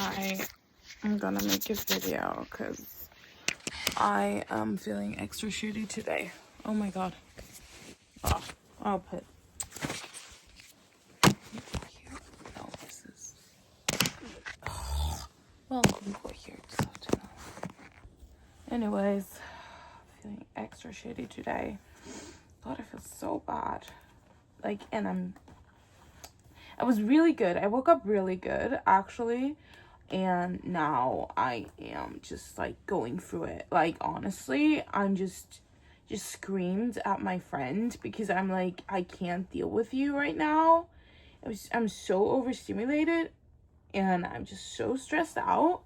I am gonna make a video because I am feeling extra shitty today. Oh my god. Oh, I'll put. No, this is. Well, we go here so to know. Anyways, feeling extra shitty today. God, I feel so bad. I was really good. I woke up really good, actually. And now I am just like going through it. Like, honestly, I'm just screamed at my friend because I'm like, I can't deal with you right now. I'm so overstimulated and I'm just so stressed out.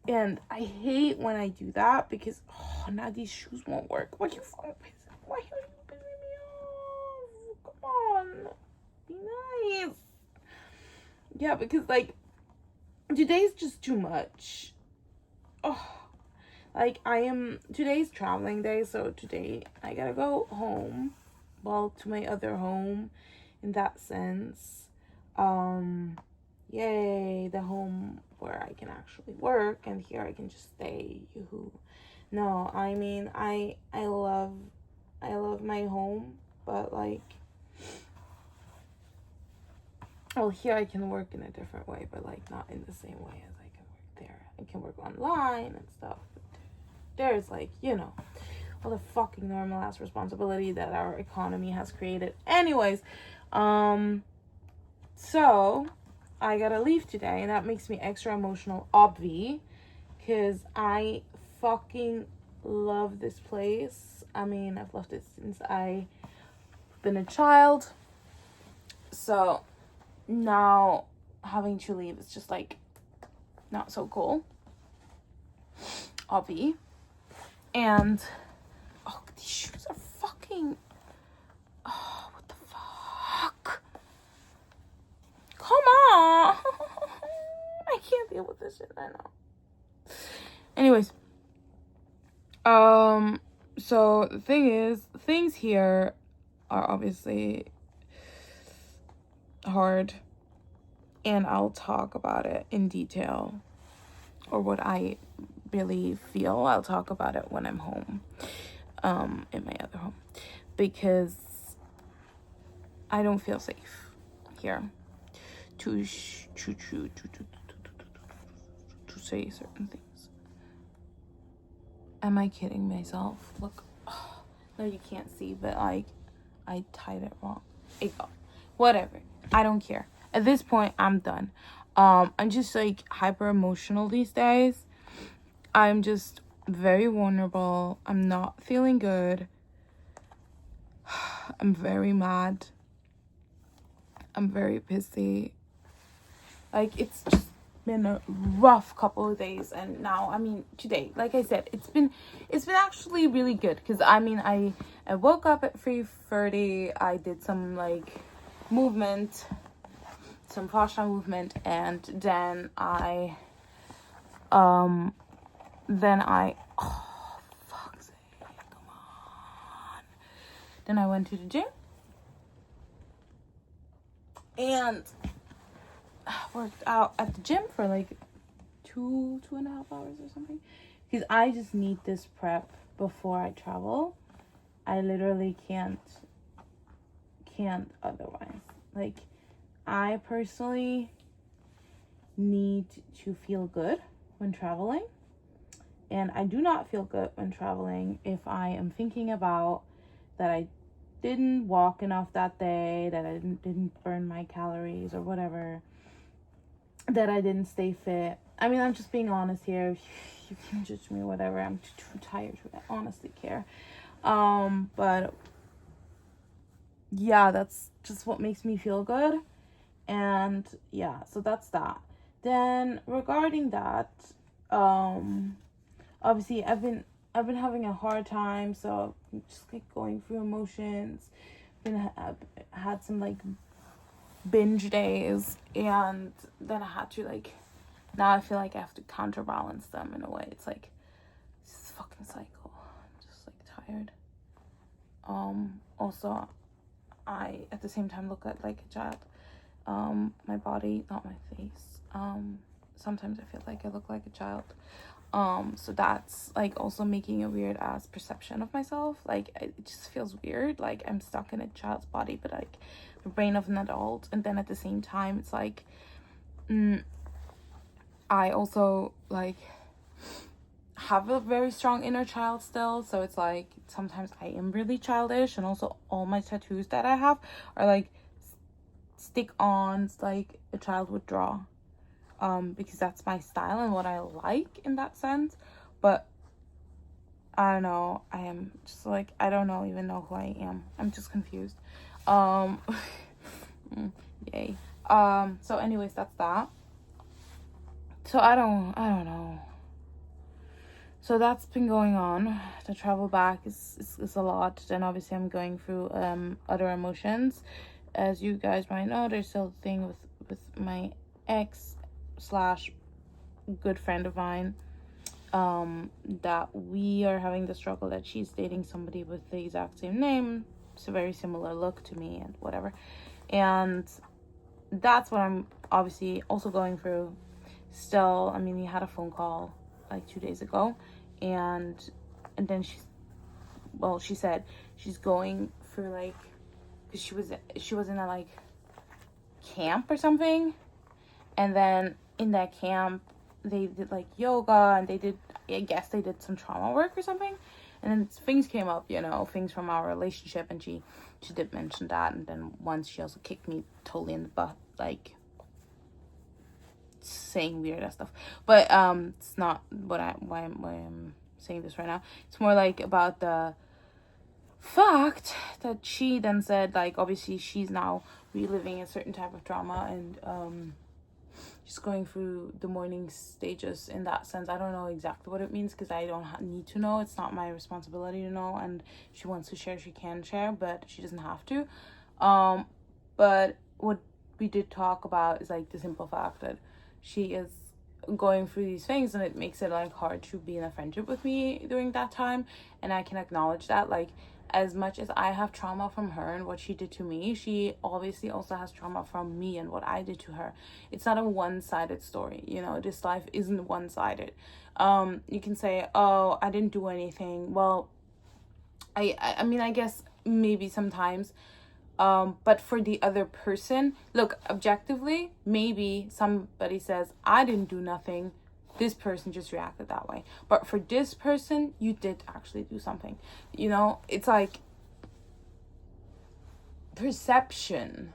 And I hate when I do that because now these shoes won't work. Why are you pissing me off? Come on. Be nice. Yeah, because like today's just too much. Today's traveling day, so today I gotta go home. Well, to my other home in that sense. Yay, the home where I can actually work and here I can just stay. Yoo-hoo. No, I mean I love my home, but like, well, here I can work in a different way, but like not in the same way as I can work there. I can work online and stuff. There's like, all the fucking normal ass responsibility that our economy has created. Anyways, so I gotta leave today, and that makes me extra emotional, obvi, because I fucking love this place. I mean, I've loved it since I've been a child. So now having to leave is just like not so cool, obvi. And these shoes are fucking, what the fuck? Come on. I can't deal with this shit right now. Anyways, so the thing is, things here are obviously hard, and I'll talk about it in detail, or what I really feel. I'll talk about it when I'm home, in my other home, because I don't feel safe here to say certain things. Am I kidding myself? Look, no, you can't see, but like, I tied it wrong. Whatever. I don't care. At this point, I'm done. I'm just like hyper emotional these days. I'm just very vulnerable. I'm not feeling good. I'm very mad. I'm very pissy. Like, it's just been a rough couple of days, and now, I mean, today, like I said, it's been actually really good, because I mean, I woke up at 3:30. I did some like movement, some fascia movement, and then I oh fuck's sake, come on. Then I went to the gym and worked out at the gym for like 2.5 hours or something, because I just need this prep before I travel. I literally can't otherwise. Like, I personally need to feel good when traveling, and I do not feel good when traveling if I am thinking about that I didn't walk enough that day, that I didn't burn my calories or whatever, that I didn't stay fit. I mean, I'm just being honest here. You can judge me, whatever. I'm too tired to honestly care. But yeah, that's just what makes me feel good. And yeah, so that's that. Then regarding that, obviously I've been having a hard time, so I'm just like going through emotions. I've had some like binge days, and then I had to like, now I feel like I have to counterbalance them in a way. It's like this fucking cycle. I'm just like tired. Also, I at the same time look at like a child. My body, not my face. sometimes I feel like I look like a child. So that's like also making a weird ass perception of myself. Like it just feels weird, like I'm stuck in a child's body but like the brain of an adult. And then at the same time it's like I also like have a very strong inner child still, so it's like sometimes I am really childish. And also all my tattoos that I have are like stick-ons, like a child would draw, because that's my style and what I like in that sense. But I don't know, I am just like, I don't know even know who I am. I'm just confused. Yay. So anyways, that's that. So I don't know. So that's been going on. The travel back is a lot. Then obviously I'm going through other emotions. As you guys might know, there's still a thing with my ex slash good friend of mine, that we are having the struggle that she's dating somebody with the exact same name. It's a very similar look to me and whatever. And that's what I'm obviously also going through still. I mean, we had a phone call like 2 days ago, and then she said she's going for like, because she was in a like camp or something, and then in that camp they did like yoga, and I guess they did some trauma work or something, and then things came up, things from our relationship, and she did mention that. And then once she also kicked me totally in the butt, like saying weird ass stuff. But it's not why I'm saying this right now. It's more like about the fact that she then said, like, obviously she's now reliving a certain type of trauma, and she's going through the mourning stages in that sense. I don't know exactly what it means because I don't need to know. It's not my responsibility to know, and if she wants to share, she can share, but she doesn't have to. But what we did talk about is like the simple fact that she is going through these things, and it makes it like hard to be in a friendship with me during that time. And I can acknowledge that, like, as much as I have trauma from her and what she did to me, she obviously also has trauma from me and what I did to her. It's not a one-sided story, this life isn't one-sided. You can say, oh, I didn't do anything. Well, I mean, I guess maybe sometimes, but for the other person, look, objectively, maybe somebody says, I didn't do nothing, this person just reacted that way. But for this person, you did actually do something. It's like perception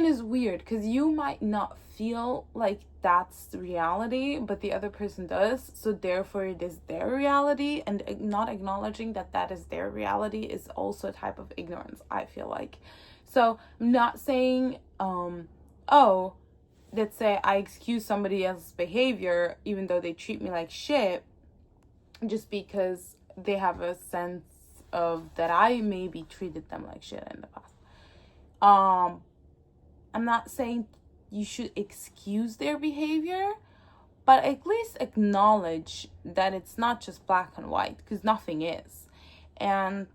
is weird, because you might not feel like that's the reality, but the other person does, so therefore it is their reality. And not acknowledging that is their reality is also a type of ignorance, I feel like. So I'm not saying let's say I excuse somebody else's behavior even though they treat me like shit, just because they have a sense of that I maybe treated them like shit in the past. I'm not saying you should excuse their behavior, but at least acknowledge that it's not just black and white, because nothing is. And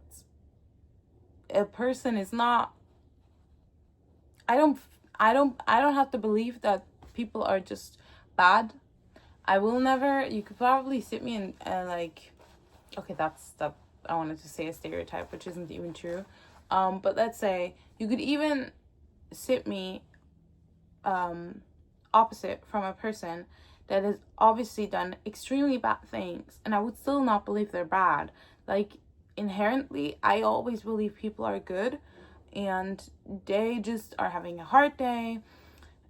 a person is not, I don't have to believe that people are just bad. I will never. You could probably sit me in like, okay, that's I wanted to say a stereotype, which isn't even true. But let's say you could even sit me opposite from a person that has obviously done extremely bad things, and I would still not believe they're bad. Like, inherently, I always believe people are good, and they just are having a hard day,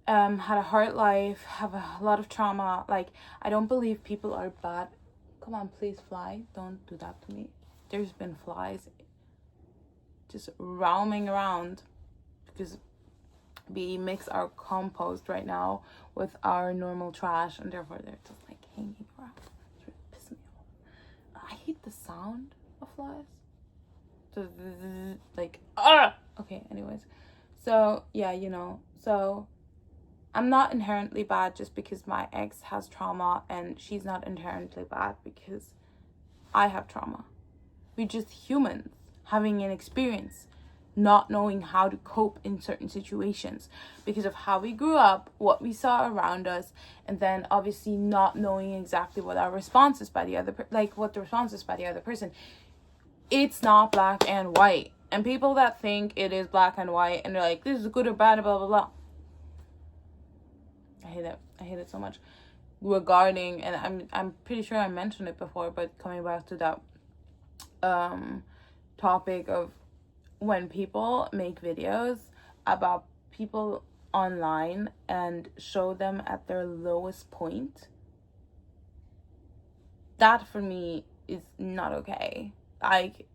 had a hard life, have a lot of trauma. Like, I don't believe people are bad. Come on, please, fly. Don't do that to me. There's been flies just roaming around because we mix our compost right now with our normal trash, and therefore they're just like hanging around. It's really pissing me off. I hate the sound of flies. Like, okay, anyways. So yeah, so I'm not inherently bad just because my ex has trauma, and she's not inherently bad because I have trauma. We're just humans having an experience. not knowing how to cope in certain situations because of how we grew up, what we saw around us, and then obviously not knowing exactly what our response is by the other what the response is by the other person. It's not black and white. And people that think it is black and white and they're like, this is good or bad, blah blah blah. I hate it so much. Regarding, and I'm pretty sure I mentioned it before, but coming back to that topic of when people make videos about people online and show them at their lowest point, that for me is not okay. Like,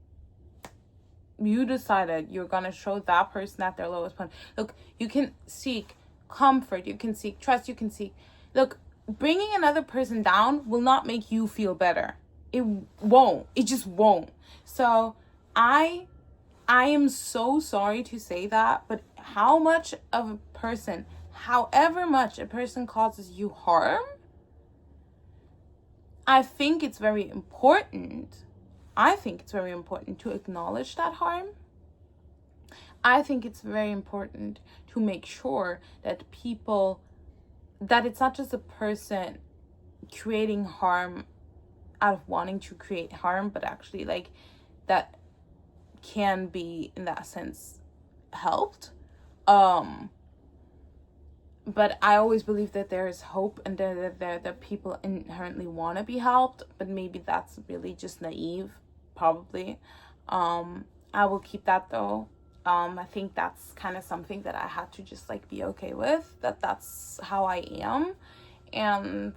you decided you're gonna show that person at their lowest point. Look, you can seek comfort, you can seek trust, you can seek, look, bringing another person down will not make you feel better. It won't. It just won't. So I am so sorry to say that, but how much of a person, however much a person causes you harm, I think it's very important to acknowledge that harm. I think it's very important to make sure that that it's not just a person creating harm out of wanting to create harm, but actually like that can be in that sense helped. But I always believe that there is hope and that people inherently want to be helped, but maybe that's really just naive, probably. I will keep that though. I think that's kind of something that I had to just like be okay with, that's how I am, and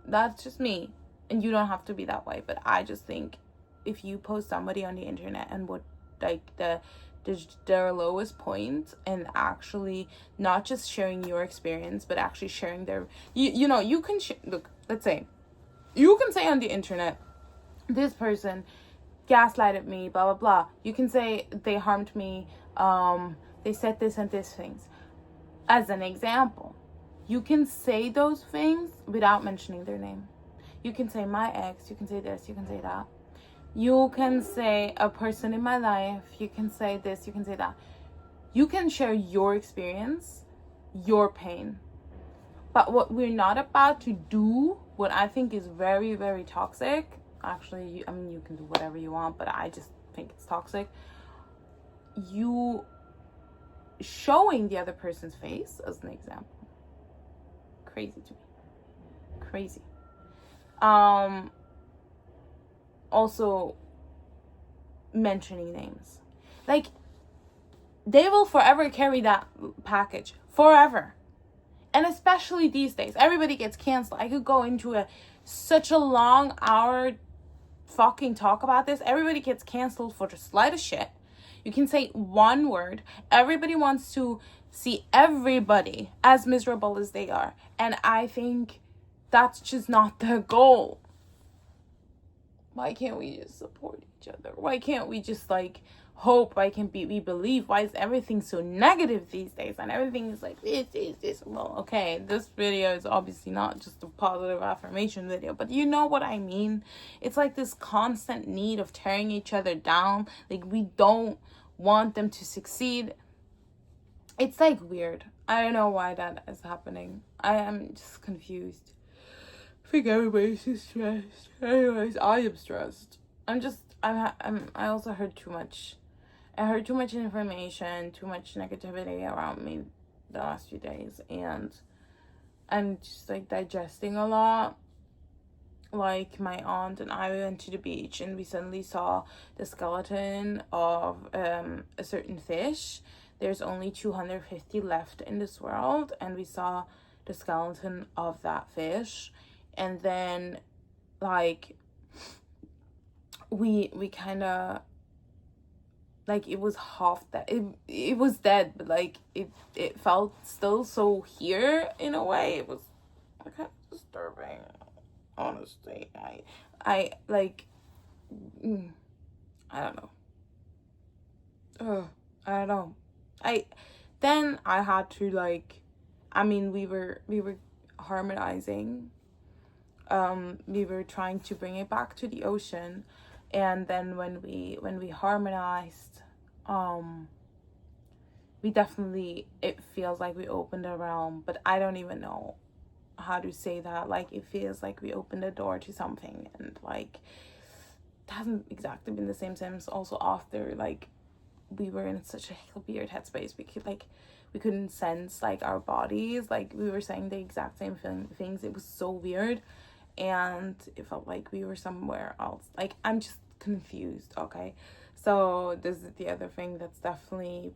that's just me. And you don't have to be that way, but I just think if you post somebody on the internet and what like their lowest point, and actually not just sharing your experience but actually sharing their you can look, let's say you can say on the internet, this person gaslighted me, blah blah blah. You can say they harmed me, they said this and this things. As an example, you can say those things without mentioning their name. You can say my ex, you can say this, you can say that. You can say a person in my life, you can say this, you can say that. You can share your experience, your pain. But what we're not about to do, what I think is very, very toxic, actually, you can do whatever you want, but I just think it's toxic. You showing the other person's face, as an example. Crazy to me. Crazy. Also mentioning names, like they will forever carry that package forever, and especially these days everybody gets canceled. I could go into such a long hour fucking talk about this. Everybody gets canceled for the slightest shit. You can say one word, everybody wants to see everybody as miserable as they are, and I think that's just not the goal. Why can't we just support each other? Why can't we just like hope? Why can't we believe? Why is everything so negative these days? And everything is like this. Well, okay, this video is obviously not just a positive affirmation video, but you know what I mean. It's like this constant need of tearing each other down. Like we don't want them to succeed. It's like weird. I don't know why that is happening. I am just confused. I think everybody's just stressed. Anyways, I am stressed. I also heard too much. I heard too much information, too much negativity around me the last few days, and I'm just like digesting a lot. Like my aunt and I went to the beach and we suddenly saw the skeleton of a certain fish. There's only 250 left in this world, and we saw the skeleton of that fish. And then, like, we kind of, like, it was half that. It was dead, but, like, it felt still so here in a way. It was kind of disturbing, honestly. I like, I don't know. I don't know. Then I had to, like, we were harmonizing. We were trying to bring it back to the ocean, and then when we harmonized, we definitely, it feels like we opened a realm, but I don't even know how to say that. Like, it feels like we opened a door to something, and like it hasn't exactly been the same since. Also, after like we were in such a weird headspace, we couldn't sense like our bodies, like we were saying the exact same things. It was so weird, and it felt like we were somewhere else. Like, I'm just confused. Okay, so this is the other thing that's definitely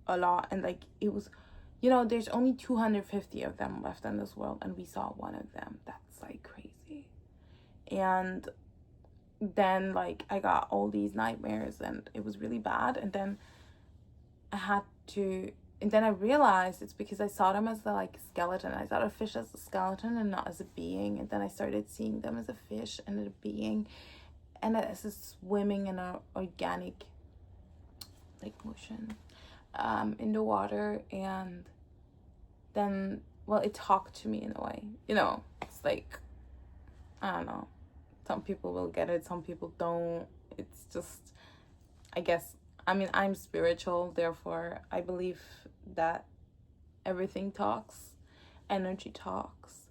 a lot. And like, it was, there's only 250 of them left in this world, and we saw one of them. That's like crazy. And then like I got all these nightmares, and it was really bad. And then I realized it's because I saw them as the like skeleton. I saw a fish as a skeleton and not as a being. And then I started seeing them as a fish and a being, and as a swimming in an organic like motion in the water. And then, well, it talked to me in a way. It's like, I don't know. Some people will get it, some people don't. It's just, I guess, I mean, I'm spiritual, therefore I believe that everything talks, energy talks.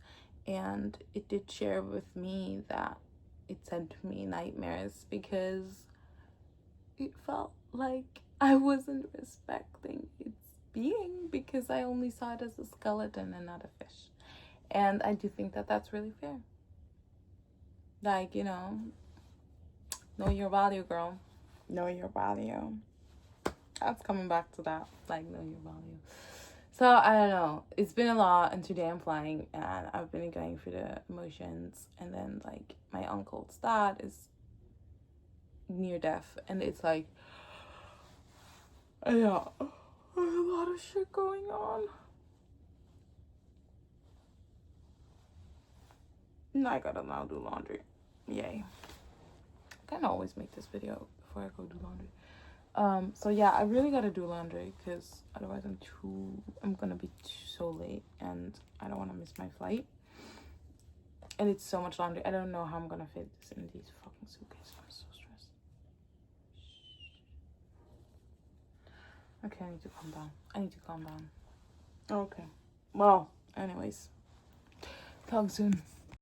And it did share with me that it sent me nightmares because it felt like I wasn't respecting its being, because I only saw it as a skeleton and not a fish. And I do think that that's really fair. Like, know your value, girl. Know your value. That's coming back to that. Like, know your value. So, I don't know. It's been a lot, and today I'm flying, and I've been going through the emotions. And then, like, my uncle's dad is near death, and it's like, yeah, there's a lot of shit going on. And I gotta now do laundry. Yay. I can always make this video before I go do laundry. So yeah, I really gotta do laundry, because otherwise I'm gonna be so late, and I don't want to miss my flight. And it's so much laundry. I don't know how I'm gonna fit this in these fucking suitcases. I'm so stressed. Okay, I need to calm down. Okay. Well, anyways, talk soon.